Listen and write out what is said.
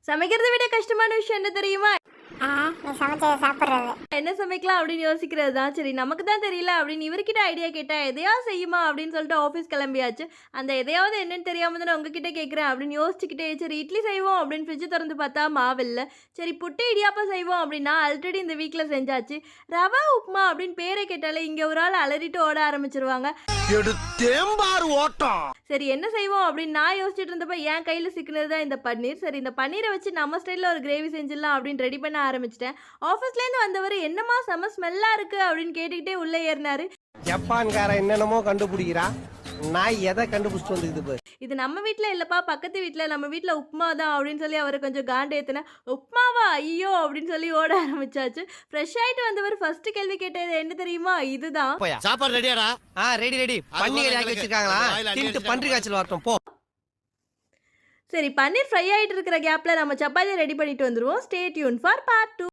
சமைக்கிறத விட கஷ்டமான விஷயம் என்ன தெரியுமா? நீ சமைச்சதை சாப்பிட்றது. என்ன சமைக்கலாம் அப்படின்னு யோசிக்கிறது தான். சரி நமக்கு தான் தெரியல அப்படின்னு இவர்கிட்ட ஐடியா கேட்டேன். எதையாவது செய்யுமா அப்படின்னு சொல்லிட்டு ஆஃபீஸ் கிளம்பியாச்சு. அந்த எதையாவது என்னன்னு தெரியாம தானே உங்ககிட்ட கேட்குறேன் அப்படின்னு யோசிச்சுக்கிட்டே சரி இட்லி செய்வோம் அப்படின்னு ஃப்ரிட்ஜ் திறந்து பார்த்தா மாவில்ல. சரி புட்டு இடியாப்பம் செய்வோம் அப்படின்னா ஆல்ரெடி இந்த வீக்கில் செஞ்சாச்சு. ரவா உப்புமா அப்படின்னு பேரை கேட்டாலே இங்கே ஒரு ஆள் அலறிட்டு ஓட ஆரம்பிச்சிருவாங்க. சரி என்ன செய்வோம் அப்படின்னு நான் யோசிச்சுட்டு இருந்தப்ப என் கையில் சிக்கினது தான் இந்த பன்னீர். சரி இந்த பன்னீரை வச்சு நம்ம ஸ்டைலில் ஒரு கிரேவி செஞ்சிடலாம் அப்படின்னு ரெடி பண்ண ஆரம்பிச்சிட்டேன். ஆஃபீஸ்லேருந்து வந்தவர் என்னமா செம ஸ்மெல்லாக இருக்கு அப்படின்னு கேட்டுக்கிட்டே உள்ளே ஏறினாரு. ஜப்பான்கார என்னென்னமோ கண்டுபிடிக்கிறா, நான் எதை கண்டுபிடிச்சிட்டு வந்துக்குது. இது நம்ம வீட்டில் இல்லைப்பா பக்கத்து வீட்டில், நம்ம வீட்டில் உப்புமா தான் அப்படின்னு சொல்லி அவரை கொஞ்சம் காண்டு ஏற்றினேன். உப்புமாவா ஐயோ அப்படின்னு சொல்லி ஓட ஆரம்பிச்சாச்சு. ஃப்ரெஷ் ஆகிட்டு வந்தவர் ஃபர்ஸ்ட் கேள்வி கேட்டது என்ன தெரியுமா? இதுதான் சாப்பாடு ரெடியாடா? ரெடி பண்டிகை ஆக்கி வச்சிருக்காங்களா? தின்ட்டு பன்றி காய்ச்சல் வரட்டும் போ. சரி பன்னீர் ஃப்ரை ஆகிட்டு இருக்கிற கேப்பில் நம்ம சப்பாத்தி ரெடி பண்ணிட்டு வந்துடுவோம். Stay tune for part 2.